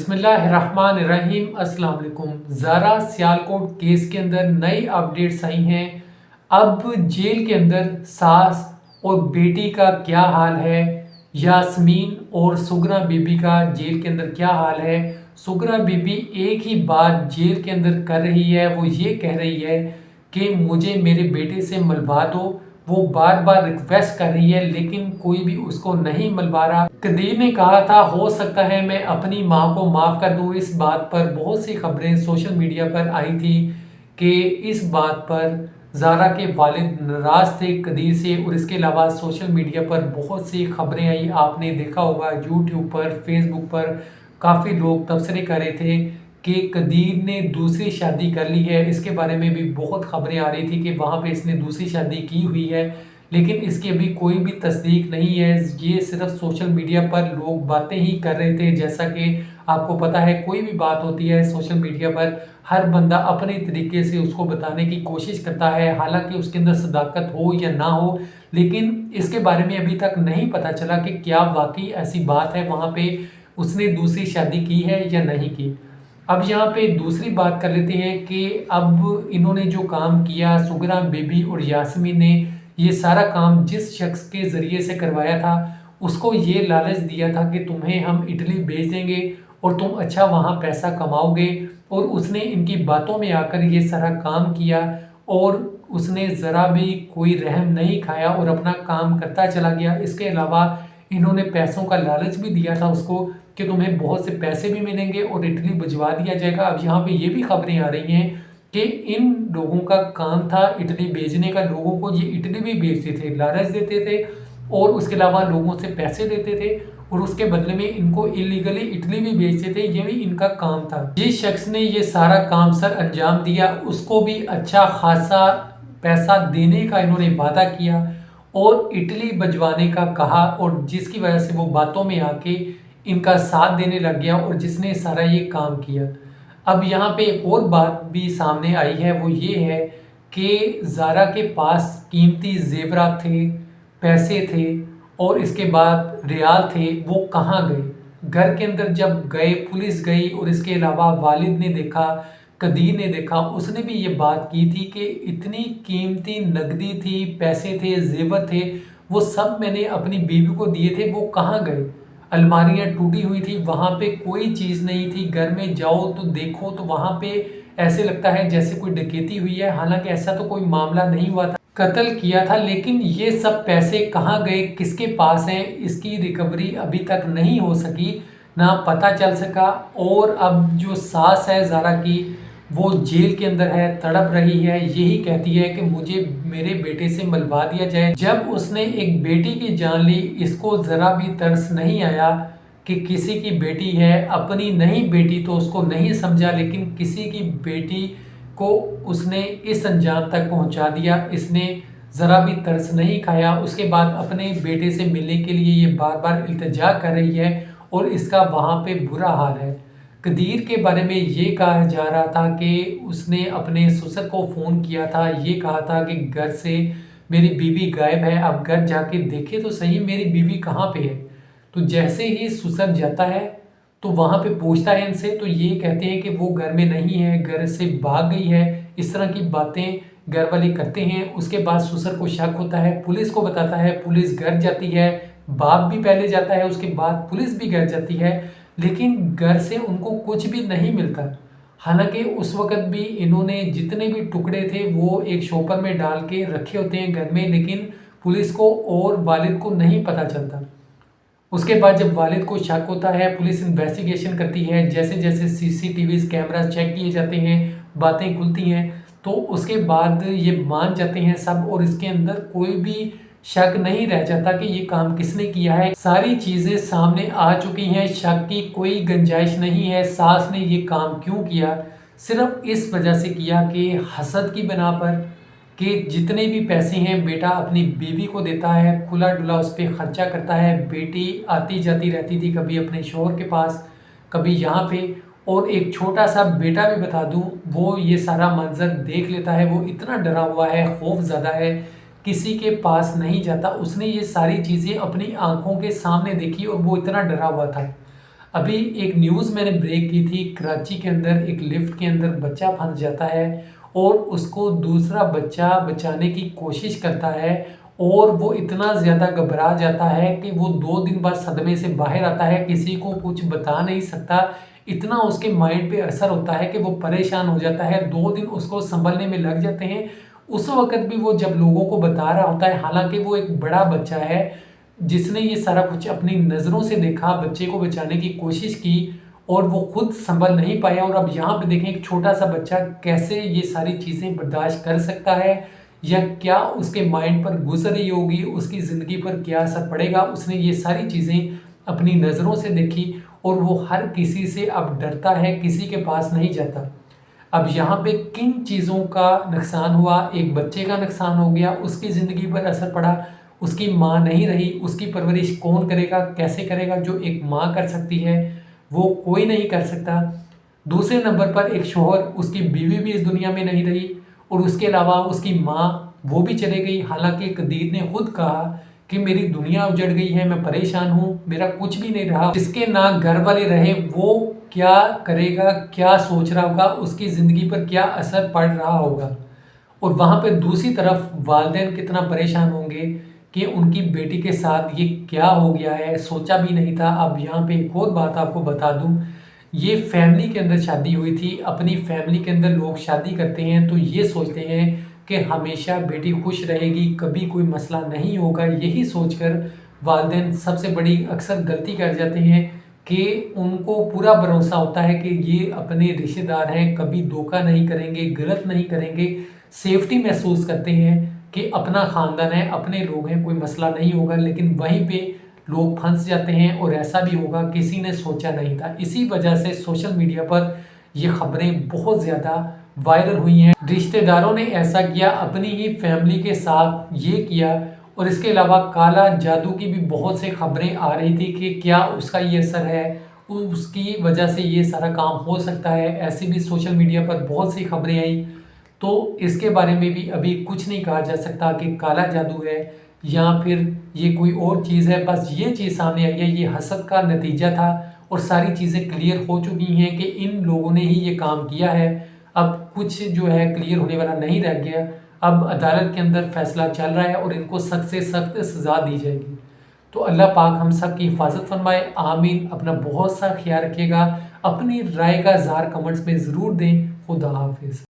बिस्मिल्लाहिर्रहमानिर्रहीम अस्सलाम वालेकुम। ज़ारा सियालकोट केस के अंदर नई अपडेट्स आई हैं। अब जेल के अंदर सास और बेटी का क्या हाल है, यास्मीन और सुगरा बीबी का जेल के अंदर क्या हाल है। सुगरा बीबी एक ही बात जेल के अंदर कर रही है, वो ये कह रही है कि मुझे मेरे बेटे से मिलवा दो। वो बार बार रिक्वेस्ट कर रही है लेकिन कोई भी उसको नहीं मिलवा रहा। कदीर ने कहा था हो सकता है मैं अपनी माँ को माफ़ कर दूँ। इस बात पर बहुत सी खबरें सोशल मीडिया पर आई थी कि इस बात पर ज़ारा के वालिद नाराज़ थे कदीर से, और इसके अलावा सोशल मीडिया पर बहुत सी खबरें आई। आपने देखा होगा यूट्यूब पर, फेसबुक पर काफ़ी लोग तबसरे कर रहे थे कि कदीर ने दूसरी शादी कर ली है। इसके बारे में भी बहुत खबरें आ रही थी कि वहाँ पे इसने दूसरी शादी की हुई है, लेकिन इसकी अभी कोई भी तस्दीक नहीं है। ये सिर्फ सोशल मीडिया पर लोग बातें ही कर रहे थे। जैसा कि आपको पता है कोई भी बात होती है सोशल मीडिया पर हर बंदा अपने तरीके से उसको बताने की कोशिश करता है, हालांकि उसके अंदर सदाकत हो या ना हो। लेकिन इसके बारे में अभी तक नहीं पता चला कि क्या वाकई ऐसी बात है, वहाँ पे उसने दूसरी शादी की है या नहीं की। अब यहाँ पे दूसरी बात कर लेते हैं कि अब इन्होंने जो काम किया, सुगरा बेबी और यास्मीन ने ये सारा काम जिस शख्स के ज़रिए से करवाया था, उसको ये लालच दिया था कि तुम्हें हम इटली भेज देंगे और तुम अच्छा वहाँ पैसा कमाओगे, और उसने इनकी बातों में आकर ये सारा काम किया और उसने ज़रा भी कोई रहम नहीं खाया और अपना काम करता चला गया। इसके अलावा इन्होंने पैसों का लालच भी दिया था उसको कि तुम्हें बहुत से पैसे भी मिलेंगे और इटली भिजवा दिया जाएगा। अब यहाँ पे ये भी खबरें आ रही हैं कि इन लोगों का काम था इटली भेजने का, लोगों को ये इटली भी भेजते थे, लालच देते थे और उसके अलावा लोगों से पैसे लेते थे और उसके बदले में इनको इलीगली इटली भी भेजते थे। ये भी इनका काम था। जिस शख्स ने ये सारा काम सर अंजाम दिया उसको भी अच्छा खासा पैसा देने का इन्होंने वादा किया और इटली भिजवाने का कहा, और जिसकी वजह से वो बातों में आके इनका साथ देने लग गया और जिसने सारा ये काम किया। अब यहाँ पे एक और बात भी सामने आई है, वो ये है कि ज़ारा के पास कीमती जेवरात थे, पैसे थे और इसके बाद रियाल थे, वो कहाँ गए। घर के अंदर जब गए, पुलिस गई और इसके अलावा वालिद ने देखा, कदीर ने देखा, उसने भी ये बात की थी कि इतनी कीमती नकदी थी, पैसे थे, जेवर थे, वो सब मैंने अपनी बीवी को दिए थे, वो कहाँ गए। अलमारियाँ टूटी हुई थी, वहाँ पे कोई चीज़ नहीं थी। घर में जाओ तो देखो तो वहाँ पे ऐसे लगता है जैसे कोई डकैती हुई है, हालांकि ऐसा तो कोई मामला नहीं हुआ था, कत्ल किया था। लेकिन ये सब पैसे कहाँ गए, किसके पास हैं, इसकी रिकवरी अभी तक नहीं हो सकी, ना पता चल सका। और अब जो सास है ज़ारा की, वो जेल के अंदर है, तड़प रही है, यही कहती है कि मुझे मेरे बेटे से मिलवा दिया जाए। जब उसने एक बेटी की जान ली, इसको ज़रा भी तरस नहीं आया कि किसी की बेटी है, अपनी नहीं बेटी तो उसको नहीं समझा, लेकिन किसी की बेटी को उसने इस अंजाम तक पहुंचा दिया। इसने ज़रा भी तरस नहीं खाया। उसके बाद अपने बेटे से मिलने के लिए ये बार बार इल्तिजा कर रही है और इसका वहाँ पे बुरा हाल है। कदीर के बारे में ये कहा जा रहा था कि उसने अपने ससुर को फ़ोन किया था, ये कहा था कि घर से मेरी बीवी गायब है, अब घर जाके देखे तो सही मेरी बीवी कहाँ पे है। तो जैसे ही ससुर जाता है तो वहाँ पे पूछता है इनसे, तो ये कहते हैं कि वो घर में नहीं है, घर से भाग गई है। इस तरह की बातें घर वाले करते हैं। उसके बाद ससुर को शक होता है, पुलिस को बताता है, पुलिस घर जाती है, बाप भी पहले जाता है, उसके बाद पुलिस भी घर जाती है, लेकिन घर से उनको कुछ भी नहीं मिलता। हालांकि उस वक़्त भी इन्होंने जितने भी टुकड़े थे वो एक शॉपर में डाल के रखे होते हैं घर में, लेकिन पुलिस को और वालिद को नहीं पता चलता। उसके बाद जब वालिद को शक होता है, पुलिस इन्वेस्टिगेशन करती है, जैसे जैसे सीसीटीवी कैमरा चेक किए जाते हैं, बातें खुलती हैं, तो उसके बाद ये मान जाते हैं सब, और इसके अंदर कोई भी शक नहीं रह जाता कि ये काम किसने किया है। सारी चीज़ें सामने आ चुकी हैं, शक की कोई गुंजाइश नहीं है। सास ने ये काम क्यों किया, सिर्फ इस वजह से किया कि हसद की बिना पर, कि जितने भी पैसे हैं बेटा अपनी बीवी को देता है, खुला डुला उस पर खर्चा करता है। बेटी आती जाती रहती थी, कभी अपने शोहर के पास, कभी यहाँ पे, और एक छोटा सा बेटा भी बता दूँ, वो ये सारा मंजर देख लेता है। वो इतना डरा हुआ है, खौफ ज़्यादा है, किसी के पास नहीं जाता। उसने ये सारी चीज़ें अपनी आंखों के सामने देखी और वो इतना डरा हुआ था। अभी एक न्यूज़ मैंने ब्रेक की थी, कराची के अंदर एक लिफ्ट के अंदर बच्चा फंस जाता है और उसको दूसरा बच्चा बचाने की कोशिश करता है और वो इतना ज़्यादा घबरा जाता है कि वो 2 दिन बाद सदमे से बाहर आता है, किसी को कुछ बता नहीं सकता। इतना उसके माइंड पे असर होता है कि वो परेशान हो जाता है, 2 दिन उसको संभलने में लग जाते हैं। उस वक़्त भी वो जब लोगों को बता रहा होता है, हालाँकि वो एक बड़ा बच्चा है जिसने ये सारा कुछ अपनी नज़रों से देखा, बच्चे को बचाने की कोशिश की और वो खुद सँभल नहीं पाया। और अब यहाँ पे देखें एक छोटा-सा बच्चा कैसे ये सारी चीज़ें बर्दाश्त कर सकता है या क्या उसके माइंड पर गुज़र रही होगी, उसकी ज़िंदगी पर क्या असर पड़ेगा। उसने ये सारी चीज़ें अपनी नज़रों से देखी और वो हर किसी से अब डरता है, किसी के पास नहीं जाता। अब यहाँ पे किन चीज़ों का नुकसान हुआ, एक बच्चे का नुकसान हो गया, उसकी ज़िंदगी पर असर पड़ा, उसकी माँ नहीं रही, उसकी परवरिश कौन करेगा, कैसे करेगा? जो एक माँ कर सकती है, वो कोई नहीं कर सकता। दूसरे नंबर पर एक शौहर, उसकी बीवी भी इस दुनिया में नहीं रही और उसके अलावा उसकी माँ, वो भी चली गई। हालाँकि कदीर ने खुद कहा कि मेरी दुनिया उजड़ गई है, मैं परेशान हूँ, मेरा कुछ भी नहीं रहा। जिसके ना घर वाले रहे, वो क्या करेगा, क्या सोच रहा होगा, उसकी ज़िंदगी पर क्या असर पड़ रहा होगा। और वहाँ पे दूसरी तरफ वालिदैन कितना परेशान होंगे कि उनकी बेटी के साथ ये क्या हो गया है, सोचा भी नहीं था। अब यहाँ पे एक और बात आपको बता दूँ, ये फैमिली के अंदर शादी हुई थी। अपनी फैमिली के अंदर लोग शादी करते हैं तो ये सोचते हैं कि हमेशा बेटी खुश रहेगी, कभी कोई मसला नहीं होगा। यही सोचकर वालिदैन सबसे बड़ी अक्सर गलती कर जाते हैं कि उनको पूरा भरोसा होता है कि ये अपने रिश्तेदार हैं, कभी धोखा नहीं करेंगे, गलत नहीं करेंगे। सेफ्टी महसूस करते हैं कि अपना ख़ानदान है, अपने लोग हैं, कोई मसला नहीं होगा। लेकिन वहीं पे लोग फंस जाते हैं और ऐसा भी होगा, किसी ने सोचा नहीं था। इसी वजह से सोशल मीडिया पर ये खबरें बहुत ज़्यादा वायरल हुई हैं। रिश्तेदारों ने ऐसा किया, अपनी ही फैमिली के साथ ये किया। और इसके अलावा काला जादू की भी बहुत सी खबरें आ रही थी कि क्या उसका ये असर है, उसकी वजह से ये सारा काम हो सकता है। ऐसी भी सोशल मीडिया पर बहुत सी खबरें आई। तो इसके बारे में भी अभी कुछ नहीं कहा जा सकता कि काला जादू है या फिर ये कोई और चीज़ है। बस ये चीज़ सामने आई है, ये हसद का नतीजा था और सारी चीज़ें क्लियर हो चुकी हैं कि इन लोगों ने ही ये काम किया है। अब कुछ जो है क्लियर होने वाला नहीं रह गया। अब अदालत के अंदर फैसला चल रहा है और इनको सख्त से सख्त सज़ा दी जाएगी। तो अल्लाह पाक हम सब की हिफाजत फरमाए, आमीन। अपना बहुत सा ख्याल रखिएगा। अपनी राय का इज़हार कमेंट्स में ज़रूर दें। खुदा हाफिज़।